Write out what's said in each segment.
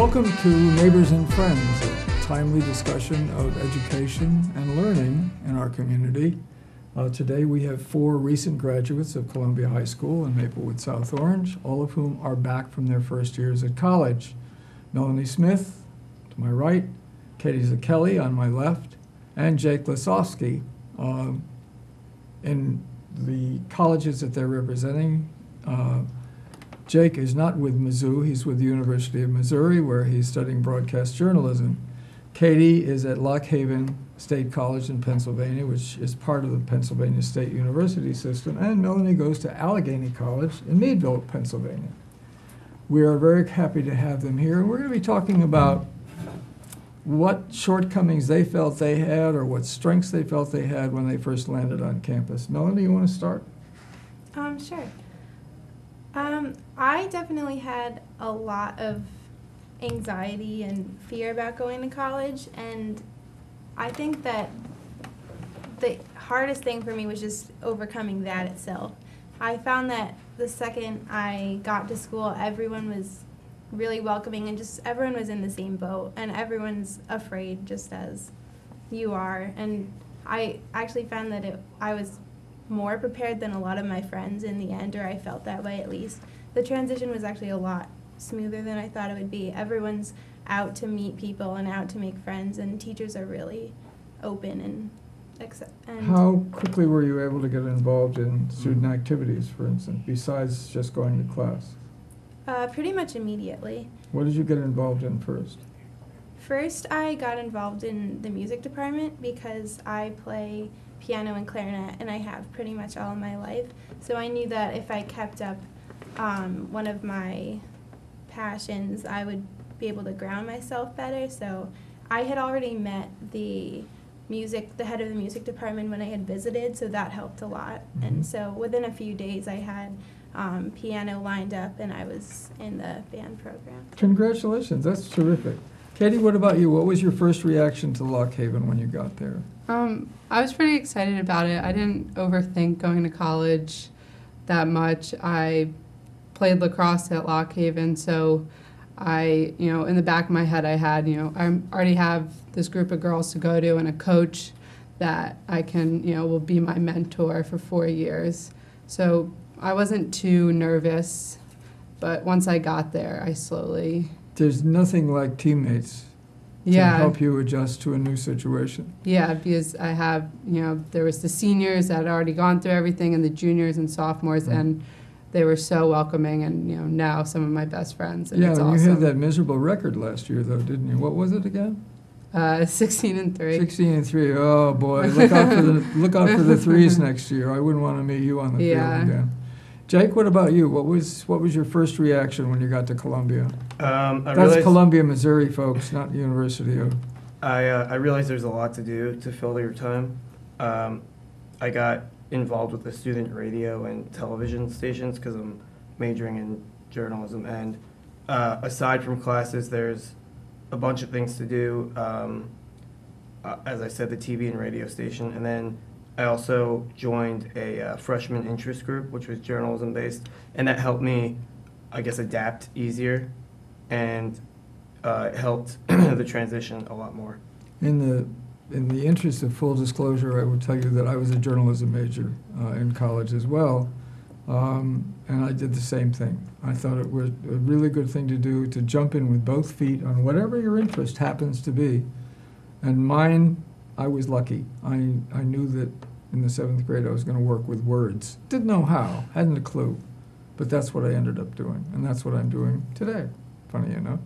Welcome to Neighbors and Friends, a timely discussion of education and learning in our community. Today we have 4 recent graduates of Columbia High School in Maplewood, South Orange, all of whom are back from their first years at college. Melanie Smith, to my right, Katie Zichelli on my left, and Jake Lasofsky. In the colleges that they're representing, Jake is not with Mizzou, he's with the University of Missouri, where he's studying broadcast journalism. Katie is at Lock Haven State College in Pennsylvania, which is part of the Pennsylvania State University system, and Melanie goes to Allegheny College in Meadville, Pennsylvania. We are very happy to have them here, and we're going to be talking about what shortcomings they felt they had or what strengths they felt they had when they first landed on campus. Melanie, you want to start? Sure. I definitely had a lot of anxiety and fear about going to college, and I think that the hardest thing for me was just overcoming that itself. I found that the second I got to school, everyone was really welcoming and just everyone was in the same boat, and everyone's afraid just as you are. And I actually found that I was more prepared than a lot of my friends in the end, or I felt that way at least. The transition was actually a lot smoother than I thought it would be. Everyone's out to meet people and out to make friends, and teachers are really open and How quickly were you able to get involved in student activities, for instance, besides just going to class? Pretty much immediately. What did you get involved in first? First, I got involved in the music department because I play piano and clarinet, and I have pretty much all of my life. So I knew that if I kept up one of my passions, I would be able to ground myself better. So I had already met the head of the music department when I had visited, so that helped a lot. Mm-hmm. And so within a few days, I had piano lined up, and I was in the band program. Congratulations, that's terrific. Katie, what about you? What was your first reaction to Lock Haven when you got there? I was pretty excited about it. I didn't overthink going to college that much. I played lacrosse at Lock Haven, so in the back of my head I had, I already have this group of girls to go to and a coach that I can, will be my mentor for 4 years. So I wasn't too nervous, but once I got there, I slowly... There's nothing like teammates to help you adjust to a new situation. Yeah, because I have, there was the seniors that had already gone through everything and the juniors and sophomores, and they were so welcoming, and, now some of my best friends, and it's awesome. You had that miserable record last year, though, didn't you? What was it again? 16-3. 16-3. Oh, boy. Look out for the threes next year. I wouldn't want to meet you on the field again. Jake, what about you? What was your first reaction when you got to Columbia? That's Columbia, Missouri, folks, not the University of... I realized there's a lot to do to fill your time. I got involved with the student radio and television stations because I'm majoring in journalism. And aside from classes, there's a bunch of things to do. As I said, the TV and radio station. And then I also joined a freshman interest group, which was journalism-based, and that helped me, I guess, adapt easier, and it helped the transition a lot more. In the interest of full disclosure, I would tell you that I was a journalism major in college as well, and I did the same thing. I thought it was a really good thing to do, to jump in with both feet on whatever your interest happens to be, and mine, I was lucky. I knew that in the 7th grade I was going to work with words. Didn't know how, hadn't a clue, but that's what I ended up doing, and that's what I'm doing today, funny enough.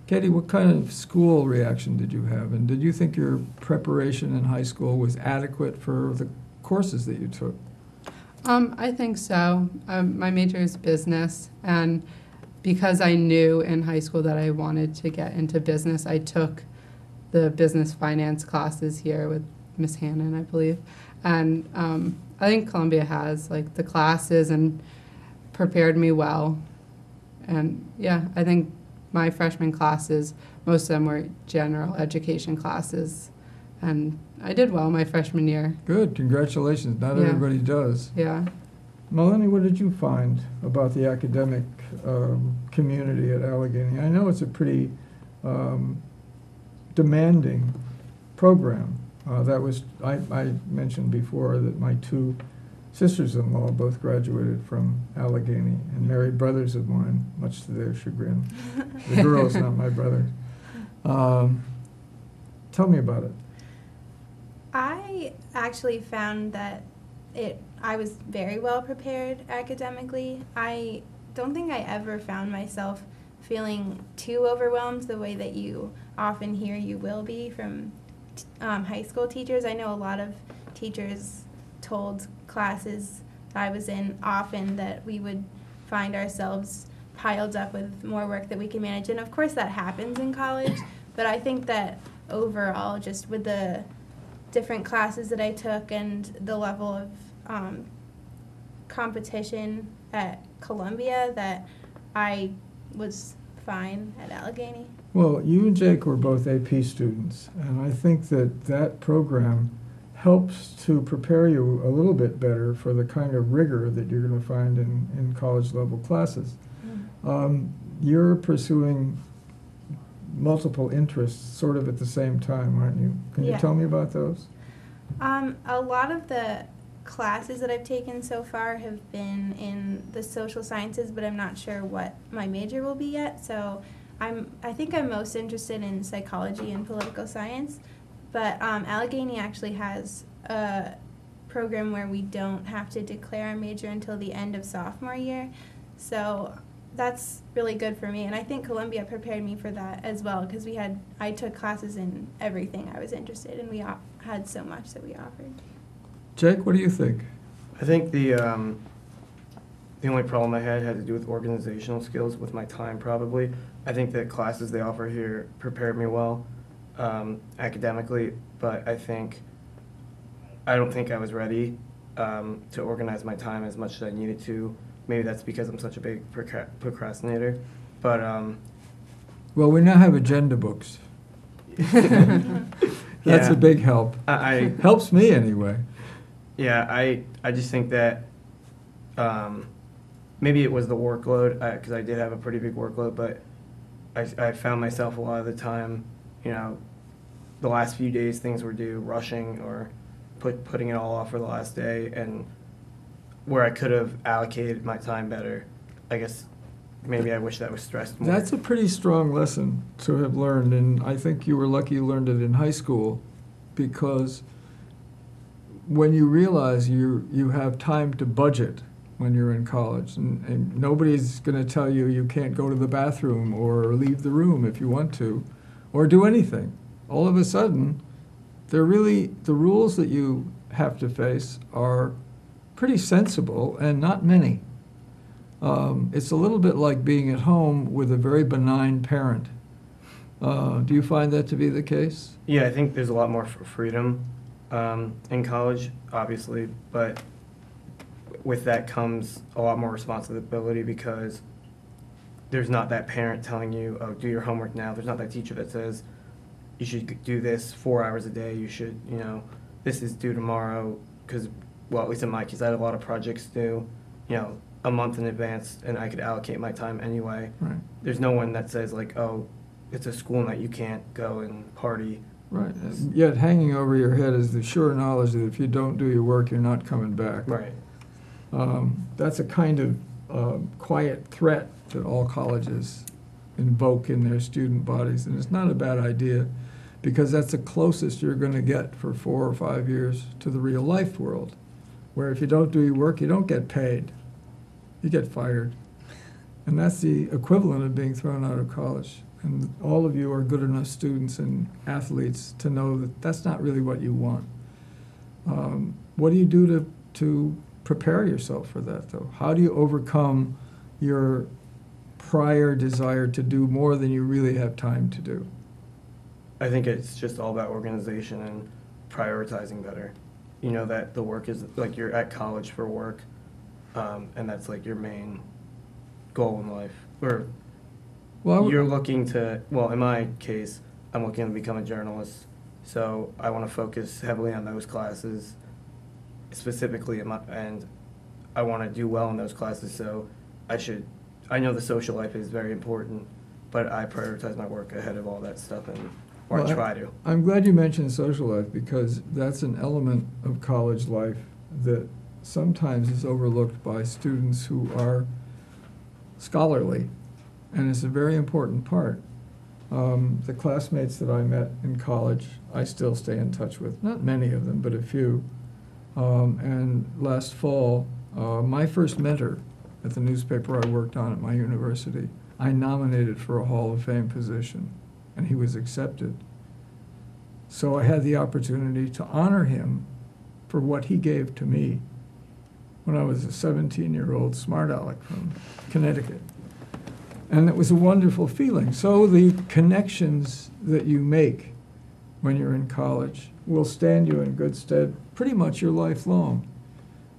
Katie, what kind of school reaction did you have, and did you think your preparation in high school was adequate for the courses that you took? I think so. My major is business, and because I knew in high school that I wanted to get into business, I took the business finance classes here with Miss Hannon, I believe. And I think Columbia has the classes and prepared me well. And I think my freshman classes, most of them were general education classes. And I did well my freshman year. Good, congratulations. Not everybody does. Yeah. Melanie, what did you find about the academic community at Allegheny? I know it's a pretty demanding program. I mentioned before that my two sisters-in-law both graduated from Allegheny and married brothers of mine, much to their chagrin. The girls, not my brothers. Tell me about it. I actually found that I was very well prepared academically. I don't think I ever found myself feeling too overwhelmed the way that you often hear you will be from high school teachers. I know a lot of teachers told classes I was in often that we would find ourselves piled up with more work that we can manage. And of course that happens in college, but I think that overall, just with the different classes that I took and the level of competition at Columbia, that I was fine at Allegheny. Well, you and Jake were both AP students, and I think that that program helps to prepare you a little bit better for the kind of rigor that you're going to find in college-level classes. You're pursuing multiple interests sort of at the same time, aren't you? Can you Yeah. tell me about those? A lot of the classes that I've taken so far have been in the social sciences, but I'm not sure what my major will be yet. So I think I'm most interested in psychology and political science. But Allegheny actually has a program where we don't have to declare our major until the end of sophomore year. So that's really good for me. And I think Columbia prepared me for that as well, because I took classes in everything I was interested in. We had so much that we offered. Jake, what do you think? I think the only problem I had to do with organizational skills with my time, probably. I think the classes they offer here prepared me well academically, but I don't think I was ready to organize my time as much as I needed to. Maybe that's because I'm such a big procrastinator, but Well, we now have agenda books. That's Yeah. a big help. I Helps me anyway. Yeah, I just think that maybe it was the workload, because I did have a pretty big workload, but I found myself a lot of the time, the last few days things were due, rushing or putting it all off for the last day, and where I could have allocated my time better. I guess maybe I wish that was stressed more. That's a pretty strong lesson to have learned, and I think you were lucky you learned it in high school, because when you realize you have time to budget when you're in college, and nobody's going to tell you can't go to the bathroom or leave the room if you want to, or do anything. All of a sudden, the rules that you have to face are pretty sensible and not many. It's a little bit like being at home with a very benign parent. Do you find that to be the case? Yeah, I think there's a lot more freedom in college, obviously, but with that comes a lot more responsibility, because there's not that parent telling you, oh, do your homework now. There's not that teacher that says, you should do this 4 hours a day. You should, this is due tomorrow, because, well, at least in my case, I had a lot of projects due, a month in advance, and I could allocate my time anyway. Right. There's no one that says, like, oh, it's a school night, you can't go and party. Right. Yet hanging over your head is the sure knowledge that if you don't do your work, you're not coming back. Right. That's a kind of quiet threat that all colleges invoke in their student bodies, and it's not a bad idea, because that's the closest you're going to get for 4 or 5 years to the real life world, where if you don't do your work, you don't get paid. You get fired. And that's the equivalent of being thrown out of college. And all of you are good enough students and athletes to know that that's not really what you want. What do you do to prepare yourself for that, though? How do you overcome your prior desire to do more than you really have time to do? I think it's just all about organization and prioritizing better. You know that the work is, like, you're at college for work, and that's, like, your main goal in life. Or you're looking to, well, in my case, I'm looking to become a journalist, so I want to focus heavily on those classes, specifically, and I want to do well in those classes, so I know the social life is very important, but I prioritize my work ahead of all that stuff, or Well, I try to. I'm glad you mentioned social life, because that's an element of college life that sometimes is overlooked by students who are scholarly, and it's a very important part. The classmates that I met in college, I still stay in touch with, not many of them, but a few. And last fall, my first mentor at the newspaper I worked on at my university, I nominated for a Hall of Fame position, and he was accepted. So I had the opportunity to honor him for what he gave to me when I was a 17-year-old smart aleck from Connecticut. And it was a wonderful feeling. So the connections that you make when you're in college will stand you in good stead pretty much your life long.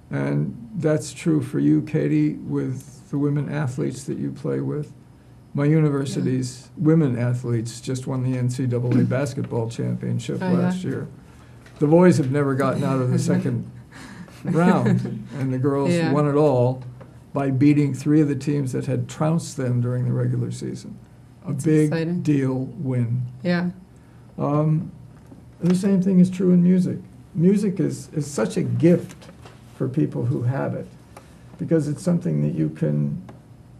And that's true for you, Katie, with the women athletes that you play with. My university's women athletes just won the NCAA basketball championship last year. The boys have never gotten out of the second round, and the girls won it all by beating 3 of the teams that had trounced them during the regular season. That's big exciting. deal win. Yeah. The same thing is true in music. Music is such a gift for people who have it, because it's something that you can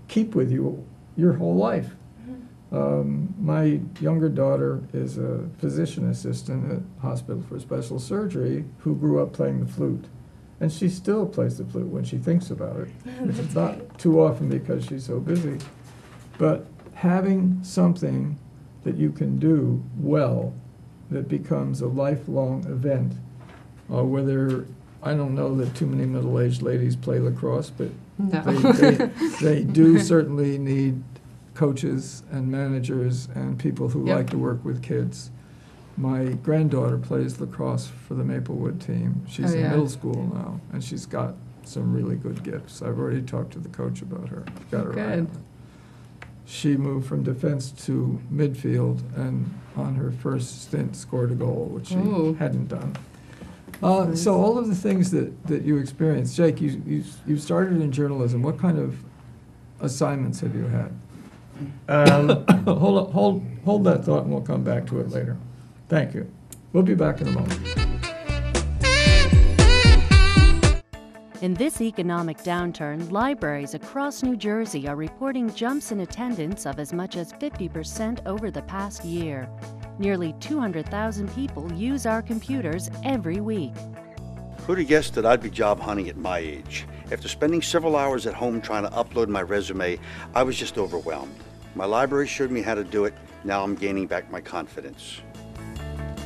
keep with you your whole life. My younger daughter is a physician assistant at Hospital for Special Surgery who grew up playing the flute. And she still plays the flute when she thinks about it, which is not too often because she's so busy. But having something that you can do well that becomes a lifelong event, whether, I don't know that too many middle-aged ladies play lacrosse, but No. they do certainly need coaches and managers and people who like to work with kids. My granddaughter plays lacrosse for the Maplewood team. She's in middle school now, and she's got some really good gifts. I've already talked to the coach about her. Got her right on it. She moved from defense to midfield, and on her first stint scored a goal, which she hadn't done. So all of the things that you experienced, Jake, you started in journalism. What kind of assignments have you had? Hold that thought, and we'll come back to it later. Thank you. We'll be back in a moment. In this economic downturn, libraries across New Jersey are reporting jumps in attendance of as much as 50% over the past year. Nearly 200,000 people use our computers every week. Who'd have guessed that I'd be job hunting at my age? After spending several hours at home trying to upload my resume, I was just overwhelmed. My library showed me how to do it. Now I'm gaining back my confidence.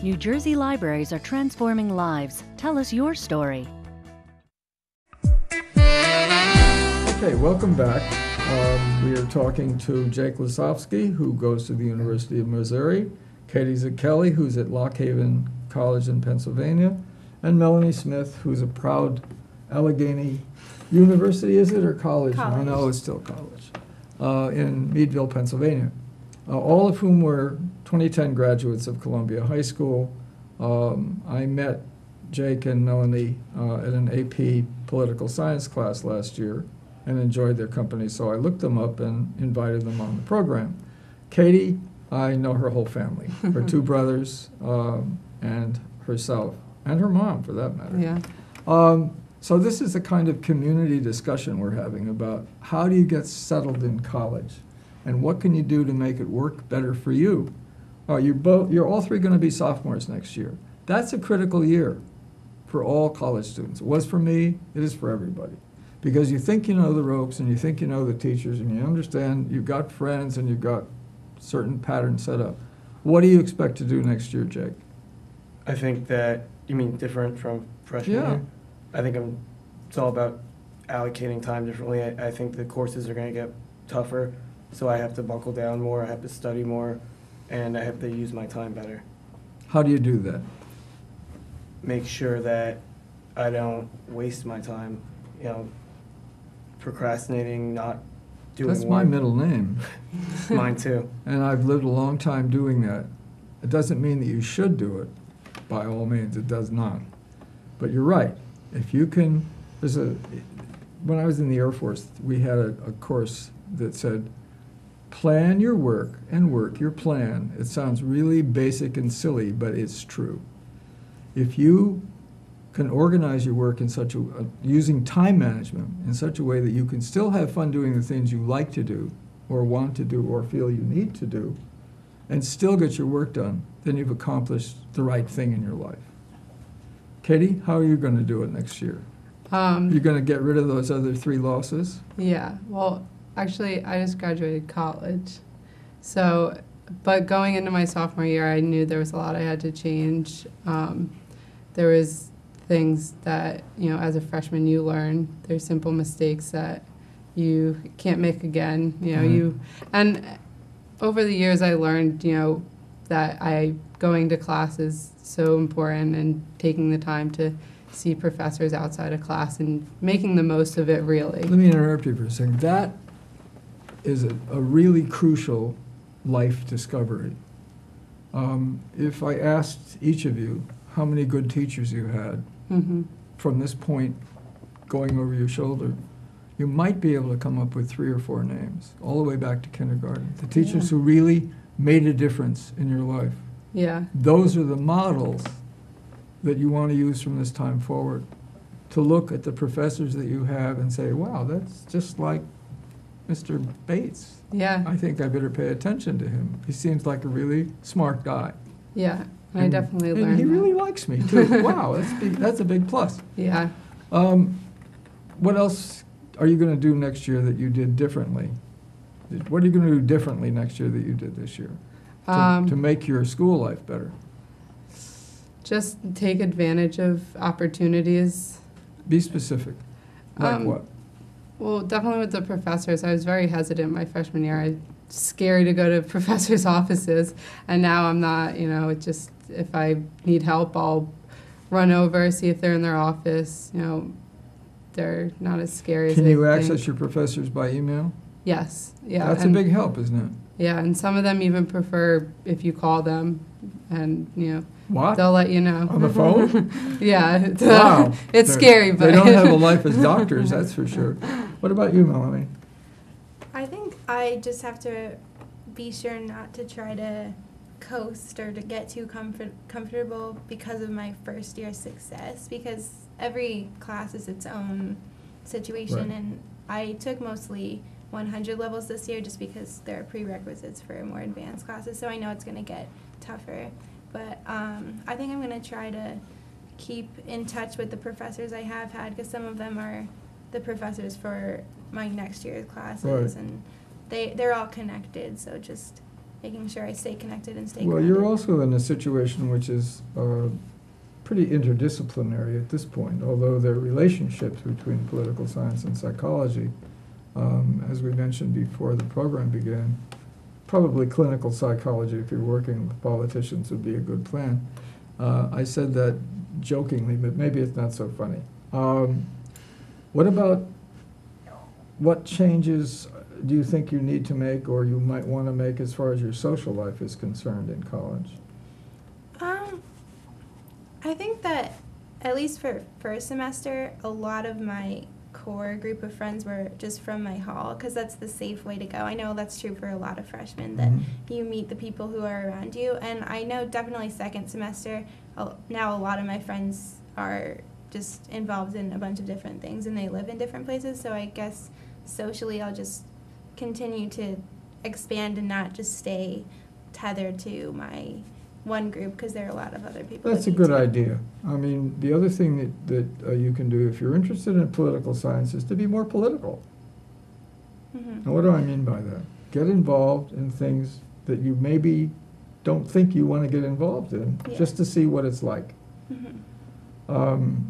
New Jersey libraries are transforming lives. Tell us your story. Okay, welcome back. We are talking to Jake Lasofsky, who goes to the University of Missouri, Katie Zichelli, who's at Lock Haven College in Pennsylvania, and Melanie Smith, who's a proud Allegheny University, is it, or college? College. I know it's still college, in Meadville, Pennsylvania. All of whom were 2010 graduates of Columbia High School. I met Jake and Melanie at an AP political science class last year and enjoyed their company, so I looked them up and invited them on the program. Katie, I know her whole family, her 2 brothers and herself, and her mom, for that matter. Yeah. So this is the kind of community discussion we're having about how do you get settled in college, and what can you do to make it work better for you. You're all 3 going to be sophomores next year. That's a critical year for all college students. It was for me, it is for everybody. Because you think you know the ropes, and you think you know the teachers, and you understand you've got friends, and you've got certain patterns set up. What do you expect to do next year, Jake? I think that, you mean different from freshman year? I think it's all about allocating time differently. I think the courses are going to get tougher, so I have to buckle down more, I have to study more, and I have to use my time better. How do you do that? Make sure that I don't waste my time, procrastinating, not doing That's my work. middle name. Mine too. And I've lived a long time doing that. It doesn't mean that you should do it. By all means, it does not. But you're right. If you can, when I was in the Air Force, we had a course that said, plan your work and work your plan. It sounds really basic and silly, but it's true. If you can organize your work in such a, using time management in such a way that you can still have fun doing the things you like to do, or want to do, or feel you need to do, and still get your work done, then you've accomplished the right thing in your life. Katie, how are you going to do it next year? You're going to get rid of those other 3 losses? Yeah, well, actually, I just graduated college. So, but going into my sophomore year, I knew there was a lot I had to change. There was things that, you know, as a freshman you learn. There's simple mistakes that you can't make again. You know, and over the years I learned, you know, that going to class is so important, and taking the time to see professors outside of class and making the most of it, really. Let me interrupt you for a second. That is a really crucial life discovery. If I asked each of you how many good teachers you had from this point going over your shoulder, you might be able to come up with 3 or 4 names, all the way back to kindergarten. The teachers who really made a difference in your life. Yeah. Those are the models that you want to use from this time forward, to look at the professors that you have and say, wow, that's just like Mr. Bates. Yeah. I think I better pay attention to him. He seems like a really smart guy. Yeah. I definitely learned And he that. really likes me, too. Wow, that's a big plus. Yeah. What else are you going to do next year that you did differently? What are you going to do differently next year that you did this year to make your school life better? Just take advantage of opportunities. Be specific. Like what? Well, definitely with the professors. I was very hesitant my freshman year. I was scary to go to professors' offices, and now I'm not. You know, it just, if I need help, I'll run over, see if they're in their office. You know, they're not as scary as Can they you think. access your professors by email? Yes. Yeah. That's a big help, isn't it? Yeah, and some of them even prefer if you call them, and you know. What? They'll let you know. On the phone? Yeah. Wow. It's scary, but... They don't have a life as doctors, that's for sure. What about you, Melanie? I think I just have to be sure not to try to coast or to get too comfortable because of my first year success, because every class is its own situation, Right. and I took mostly 100 levels this year just because there are prerequisites for more advanced classes, so I know it's going to get tougher. But I think I'm going to try to keep in touch with the professors I have had, because some of them are the professors for my next year's classes, Right. and they're all connected, so just making sure I stay connected and stay Well, grounded. you're also in a situation which is pretty interdisciplinary at this point, although there are relationships between political science and psychology. As we mentioned before the program began, probably clinical psychology, if you're working with politicians, would be a good plan. I said that jokingly, but maybe it's not so funny. What changes do you think you need to make, or you might want to make, as far as your social life is concerned in college? I think that, at least for first semester, a lot of my core group of friends were just from my hall, because that's the safe way to go. I know that's true for a lot of freshmen, that you meet the people who are around you, and I know definitely second semester, now a lot of my friends are just involved in a bunch of different things, and they live in different places, so I guess socially I'll just continue to expand and not just stay tethered to my one group, because there are a lot of other people. That's a good idea. I mean, the other thing that you can do if you're interested in political science is to be more political. Mm-hmm. Now, what do I mean by that? Get involved in things that you maybe don't think you want to get involved in, Yeah. just to see what it's like. Mm-hmm.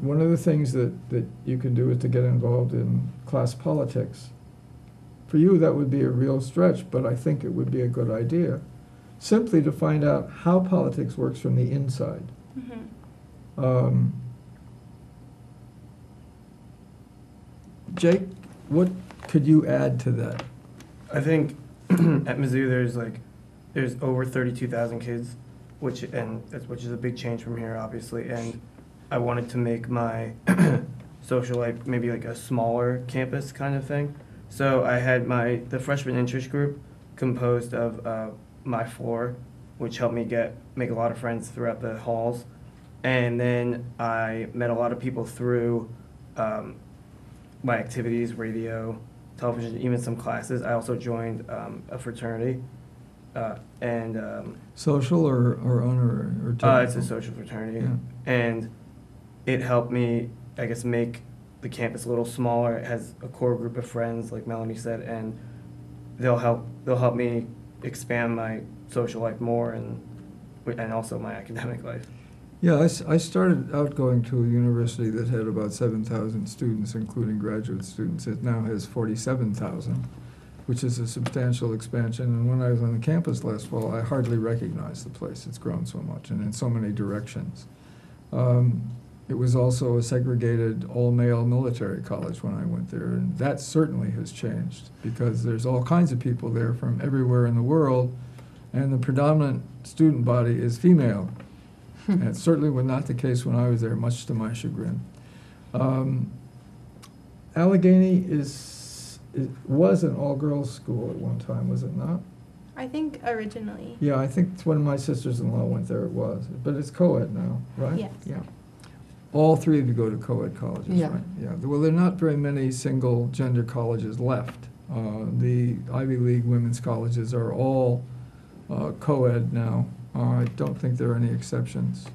One of the things that you can do is to get involved in class politics. For you, that would be a real stretch, but I think it would be a good idea, simply to find out how politics works from the inside. Mm-hmm. Jake, what could you add to that? I think at Mizzou there's over 32,000 kids, which is a big change from here, obviously. And I wanted to make my social life maybe like a smaller campus kind of thing, So I had the freshman interest group composed of my floor, which helped me make a lot of friends throughout the halls. And then I met a lot of people through my activities, radio, television, even some classes. I also joined a fraternity. Social or honorary or technical? It's a social fraternity. Yeah. And it helped me, I guess, make the campus a little smaller. It has a core group of friends, like Melanie said, and they'll help me expand my social life more and also my academic life. Yeah, I started out going to a university that had about 7,000 students, including graduate students. It now has 47,000, which is a substantial expansion. And when I was on the campus last fall, I hardly recognized the place. It's grown so much and in so many directions. It was also a segregated all-male military college when I went there, and that certainly has changed because there's all kinds of people there from everywhere in the world, and the predominant student body is female. And it certainly was not the case when I was there, much to my chagrin. Allegheny was an all-girls school at one time, was it not? I think originally. Yeah, I think when my sisters-in-law went there it was, but it's co-ed now, right? Yes. Yeah. All three of you go to co-ed colleges, Yeah. right? Yeah. Well, there are not very many single-gender colleges left. The Ivy League women's colleges are all co-ed now. I don't think there are any exceptions,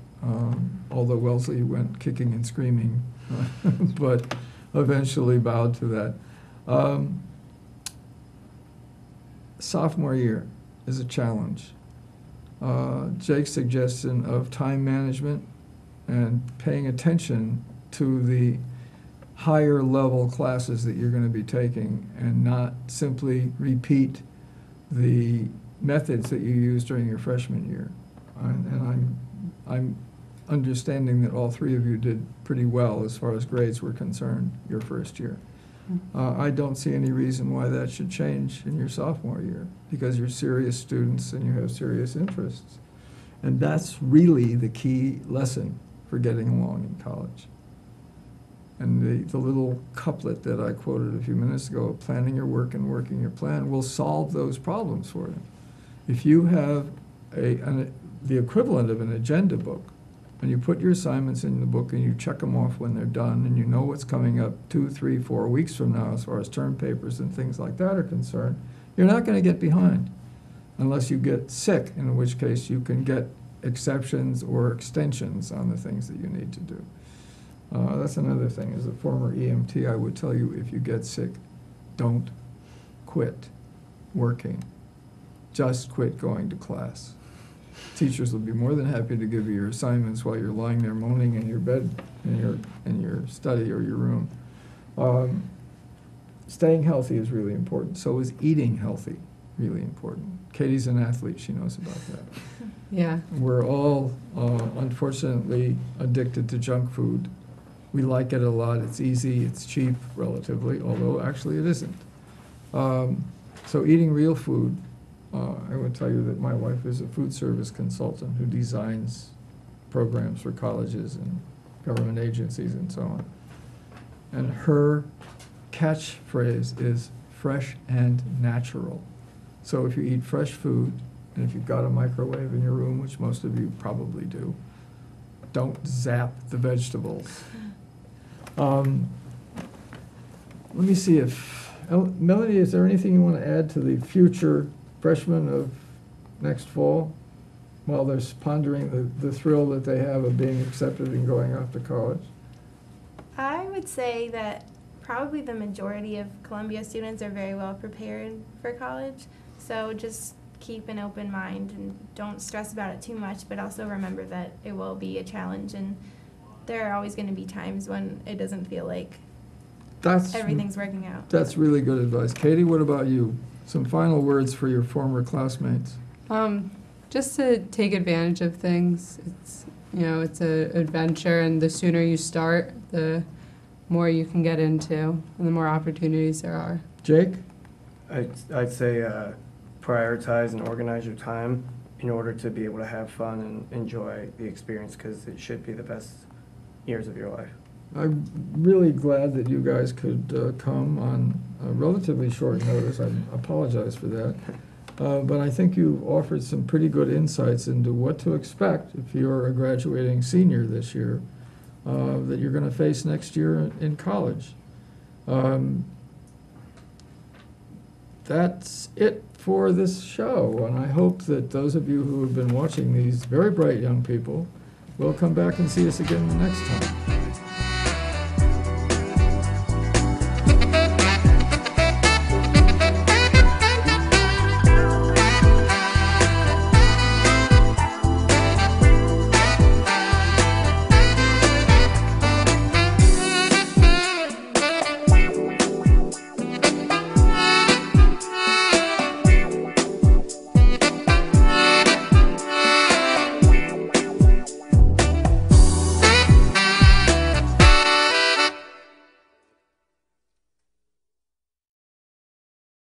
although Wellesley went kicking and screaming, but eventually bowed to that. Sophomore year is a challenge. Jake's suggestion of time management and paying attention to the higher level classes that you're going to be taking and not simply repeat the methods that you used during your freshman year. And I'm understanding that all three of you did pretty well as far as grades were concerned your first year. I don't see any reason why that should change in your sophomore year because you're serious students and you have serious interests. And that's really the key lesson for getting along in college. And the little couplet that I quoted a few minutes ago, planning your work and working your plan, will solve those problems for you. If you have the equivalent of an agenda book, and you put your assignments in the book and you check them off when they're done, and you know what's coming up 2, 3, 4 weeks from now as far as term papers and things like that are concerned, you're not going to get behind unless you get sick, in which case you can get exceptions or extensions on the things that you need to do. That's another thing. As a former EMT, I would tell you, if you get sick, don't quit working. Just quit going to class. Teachers will be more than happy to give you your assignments while you're lying there moaning in your bed, in your study or your room. Staying healthy is really important. So is eating healthy really important. Katie's an athlete. She knows about that. Yeah. We're all, unfortunately, addicted to junk food. We like it a lot. It's easy. It's cheap, relatively, although actually it isn't. So eating real food. I would tell you that my wife is a food service consultant who designs programs for colleges and government agencies and so on. And her catchphrase is fresh and natural. So if you eat fresh food, and if you've got a microwave in your room, which most of you probably do, don't zap the vegetables. Let me see if, Melanie, is there anything you want to add to the future freshmen of next fall while they're pondering the thrill that they have of being accepted and going off to college? I would say that probably the majority of Columbia students are very well prepared for college. So just keep an open mind and don't stress about it too much, but also remember that it will be a challenge and there are always going to be times when it doesn't feel like everything's working out. That's really good advice. Katie, what about you? Some final words for your former classmates. Just to take advantage of things. It's an adventure, and the sooner you start, the more you can get into, and the more opportunities there are. Jake? I'd say prioritize and organize your time in order to be able to have fun and enjoy the experience, because it should be the best years of your life. I'm really glad that you guys could come on a relatively short notice. I apologize for that. But I think you've offered some pretty good insights into what to expect if you're a graduating senior this year, that you're going to face next year in college. That's it for this show, and I hope that those of you who have been watching these very bright young people will come back and see us again the next time.